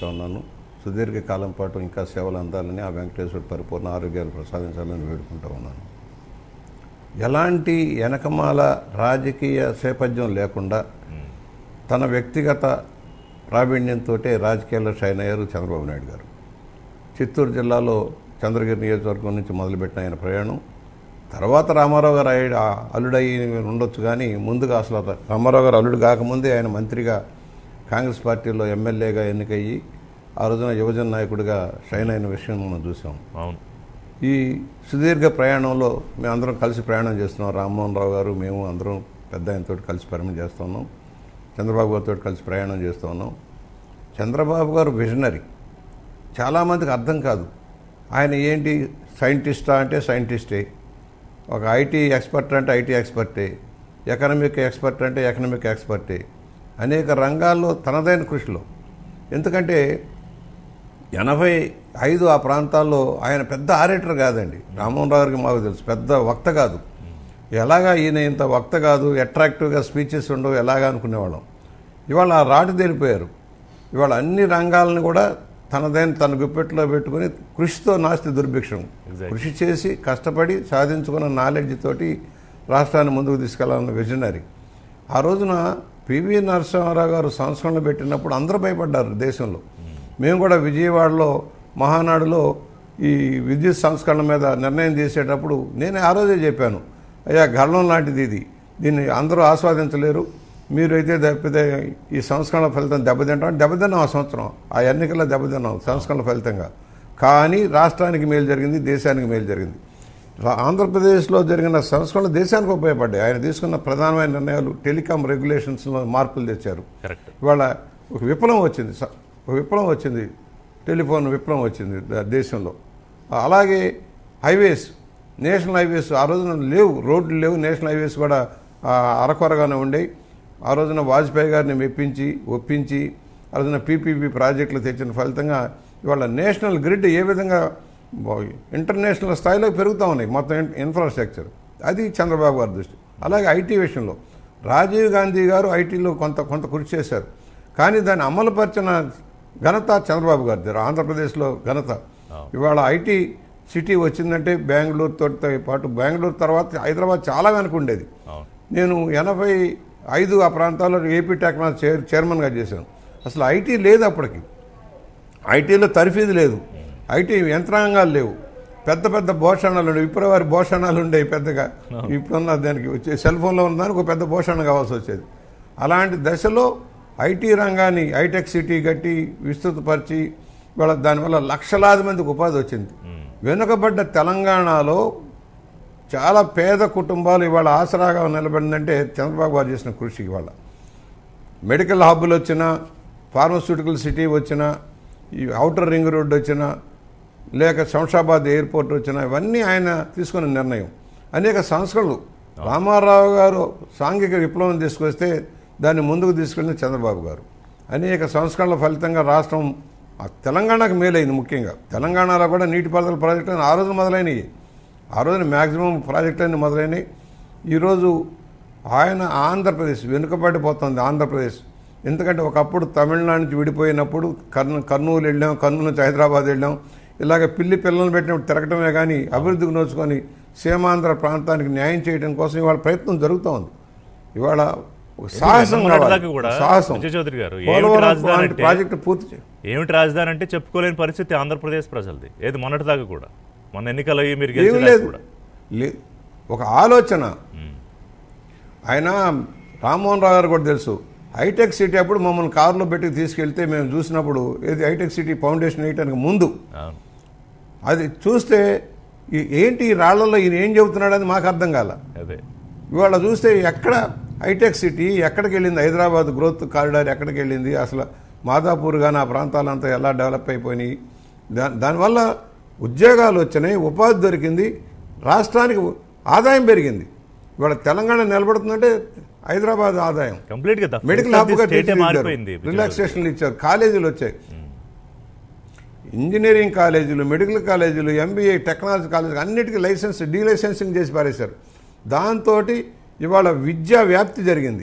చేస్తూ ఉన్నాను. సుదీర్ఘకాలం పాటు ఇంకా సేవలు అందాలని ఆ వెంకటేశ్వరుడు పరిపూర్ణ ఆరోగ్యాలు ప్రసాదించాలని వేడుకుంటూ ఉన్నాను. ఎలాంటి వెనకమాల రాజకీయ నేపథ్యం లేకుండా తన వ్యక్తిగత ప్రావీణ్యంతో రాజకీయాల్లో షైన్ అయ్యారు చంద్రబాబు నాయుడు గారు. చిత్తూరు జిల్లాలో చంద్రగిరి నియోజకవర్గం నుంచి మొదలుపెట్టిన ఆయన ప్రయాణం తర్వాత రామారావు గారు అల్లుడై ఉండొచ్చు, కానీ ముందుగా అసలు రామారావు గారు అల్లుడు కాకముందే ఆయన మంత్రిగా కాంగ్రెస్ పార్టీలో ఎమ్మెల్యేగా ఎన్నికయ్యి ఆ రోజున యువజన నాయకుడిగా షైన్ అయిన విషయం మనం చూసాం. అవును. ఈ సుదీర్ఘ ప్రయాణంలో మేము అందరం కలిసి ప్రయాణం చేస్తున్నాం. రామ్మోహన్ రావు గారు, మేము అందరం పెద్ద ఆయనతో కలిసి ప్రయాణం చేస్తున్నాం. చంద్రబాబు గారితో కలిసి ప్రయాణం చేస్తూ ఉన్నాం. చంద్రబాబు గారు విజనరీ, చాలామందికి అర్థం కాదు. ఆయన ఏంటి సైంటిస్టా అంటే సైంటిస్టే, ఒక ఐటీ ఎక్స్పర్ట్ అంటే ఐటీ ఎక్స్పర్టే, ఎకనామిక్ ఎక్స్పర్ట్ అంటే ఎకనామిక్ ఎక్స్పర్టే. అనేక రంగాల్లో తనదైన కృషిలో, ఎందుకంటే 85 ఆ ప్రాంతాల్లో ఆయన పెద్ద ఆరేటర్ కాదండి. రామ్మోహన్ రావు గారికి మాకు తెలుసు, పెద్ద వక్త కాదు. ఎలాగా ఈయన ఇంత వక్త కాదు, అట్రాక్టివ్గా స్పీచెస్ ఉండవు ఎలాగా అనుకునేవాళ్ళం. ఇవాళ ఆ రాటు తేలిపోయారు. ఇవాళ అన్ని రంగాలను కూడా తన గుప్పెట్లో పెట్టుకుని కృషితో నాస్తి దుర్భిక్షం, కృషి చేసి కష్టపడి సాధించుకున్న నాలెడ్జ్ తోటి రాష్ట్రాన్ని ముందుకు తీసుకెళ్లాలన్న విజనరీ. ఆ రోజున పివి నరసింహారావు గారు సంస్కరణలు పెట్టినప్పుడు అందరూ భయపడ్డారు దేశంలో. మేము కూడా విజయవాడలో మహానాడులో ఈ విద్యుత్ సంస్కరణ మీద నిర్ణయం చేసేటప్పుడు నేను ఆ రోజే చెప్పాను, అయ్యా గర్వం లాంటిది ఇది, దీన్ని అందరూ ఆస్వాదించలేరు, మీరు అయితే తప్పితే ఈ సంస్కరణ ఫలితం దెబ్బతిన్నాం. ఆ సంవత్సరం ఆ ఎన్నికల్లో దెబ్బతిన్నాం సంస్కరణ ఫలితంగా. కానీ రాష్ట్రానికి మేలు జరిగింది, దేశానికి మేలు జరిగింది. ఆంధ్రప్రదేశ్లో జరిగిన సంస్కరణలు దేశానికి ఉపయోగపడ్డాయి. ఆయన తీసుకున్న ప్రధానమైన నిర్ణయాలు టెలికాం రెగ్యులేషన్స్లో మార్పులు తెచ్చారు. ఇవాళ ఒక విప్లవం వచ్చింది, టెలిఫోన్ విప్లవం వచ్చింది దేశంలో. అలాగే హైవేస్, నేషనల్ హైవేస్ ఆ రోజున లేవు, రోడ్లు లేవు, నేషనల్ హైవేస్ కూడా అరకొరగానే ఉండేవి. ఆ రోజున వాజ్పేయి గారిని ఒప్పించి ఆ రోజున పీపీపీ ప్రాజెక్టులు తెచ్చిన ఫలితంగా ఇవాళ నేషనల్ గ్రిడ్ ఏ విధంగా ఇంటర్నేషనల్ స్థాయిలో పెరుగుతూ ఉన్నాయి మొత్తం ఇన్ఫ్రాస్ట్రక్చర్. అది చంద్రబాబు గారి దృష్టి. అలాగే ఐటీ విషయంలో రాజీవ్ గాంధీ గారు ఐటీలో కొంత కృషి చేశారు, కానీ దాన్ని అమలుపరిచిన ఘనత చంద్రబాబు గారిది, ఆంధ్రప్రదేశ్లో ఘనత. ఇవాళ ఐటీ సిటీ వచ్చిందంటే బెంగళూరుతో పాటు, బెంగళూరు తర్వాత హైదరాబాద్ చాలా వెనక ఉండేది. నేను 85 ఆ ప్రాంతాల్లో ఏపీ టెక్నాలజీ చైర్మన్గా చేశాను. అసలు ఐటీ లేదు అప్పటికి, ఐటీలో తర్ఫీదు లేదు, ఐటీ యంత్రాంగాలు లేవు, పెద్ద భూషణాలు ఉండేవి, విప్రవారి భూషణాలు ఉండేవి పెద్దగా. ఇప్పుడున్న దానికి వచ్చే సెల్ ఫోన్లో ఉన్న దానికి ఒక పెద్ద భూషణ కావాల్సి వచ్చేది. అలాంటి దశలో ఐటీ రంగాన్ని హైటెక్ సిటీ కట్టి విస్తృతపరిచి ఇవాళ దానివల్ల లక్షలాది మందికి ఉపాధి వచ్చింది. వెనుకబడ్డ తెలంగాణలో చాలా పేద కుటుంబాలు ఇవాళ ఆసరాగా నిలబడిందంటే చంద్రబాబు గారు చేసిన కృషి. ఇవాళ మెడికల్ హబ్బులు వచ్చినా, ఫార్మస్యూటికల్ సిటీ వచ్చినా, ఈ ఔటర్ రింగ్ రోడ్డు వచ్చినా, లేక శంషాబాద్ ఎయిర్పోర్ట్ వచ్చినా, ఇవన్నీ ఆయన తీసుకున్న నిర్ణయం. అనేక సంస్కరణలు రామారావు గారు సాంఘిక విప్లవం తీసుకొస్తే దాన్ని ముందుకు తీసుకెళ్ళిన చంద్రబాబు గారు. అనేక సంస్కరణల ఫలితంగా రాష్ట్రం తెలంగాణకు మేలైంది. ముఖ్యంగా తెలంగాణలో కూడా నీటిపారుదల ప్రాజెక్టులు ఆ రోజు మొదలైనవి, ఆ రోజున మ్యాక్సిమం ప్రాజెక్టులన్నీ మొదలైనవి. ఈరోజు ఆయన ఆంధ్రప్రదేశ్ వెనుకబడిపోతుంది. ఆంధ్రప్రదేశ్ ఎందుకంటే ఒకప్పుడు తమిళనాడు నుంచి విడిపోయినప్పుడు కర్నూలు వెళ్ళాం, కర్నూలు నుంచి హైదరాబాద్ వెళ్ళాం, ఇలాగ పిల్లలను పెట్టినప్పుడు తిరగటమే కానీ అభివృద్ధికి నోచుకొని సీమాంధ్ర ప్రాంతానికి న్యాయం చేయడం కోసం ఇవాళ ప్రయత్నం జరుగుతూ ఉంది. ఇవాళ సాహసం ప్రాజెక్టు పూర్తి చేయాలి. ఏమిటి రాజధాని అంటే చెప్పుకోలేని పరిస్థితి ఆంధ్రప్రదేశ్ ప్రజలది. ఏది మొన్నటిదాకా కూడా, మన ఎన్నికలు మీరు లేదు, ఒక ఆలోచన. ఆయన రామ్మోహన్ రావు గారు కూడా తెలుసు, హైటెక్ సిటీ అప్పుడు మమ్మల్ని కారులో పెట్టి తీసుకెళ్తే మేము చూసినప్పుడు ఏది హైటెక్ సిటీ ఫౌండేషన్ వేయడానికి ముందు అది చూస్తే ఏంటి ఈ రాళ్లలో ఈయన ఏం చెబుతున్నాడని మాకు అర్థం కాల. ఇవాళ చూస్తే ఎక్కడ హైటెక్ సిటీ ఎక్కడికి వెళ్ళింది, హైదరాబాద్ గ్రోత్ కారిడార్ ఎక్కడికి వెళ్ళింది, అసలు మాదాపూర్ కానీ ఆ ప్రాంతాలంతా ఎలా డెవలప్ అయిపోయినాయి, దానివల్ల ఉద్యోగాలు వచ్చినాయి, ఉపాధి దొరికింది, రాష్ట్రానికి ఆదాయం పెరిగింది. ఇవాళ తెలంగాణ నిలబడుతుందంటే హైదరాబాద్ ఆదాయం కంప్లీట్గా మెడికల్ హబ్గా రిలాక్సేషన్లు ఇచ్చారు, కాలేజీలు వచ్చాయి, ఇంజనీరింగ్ కాలేజీలు, మెడికల్ కాలేజీలు, ఎంబీఏ, టెక్నాలజీ కాలేజీలు అన్నిటికీ డీలైసెన్సింగ్ చేసి పారేశారు. దాంతో ఇవాళ విద్యా వ్యాప్తి జరిగింది.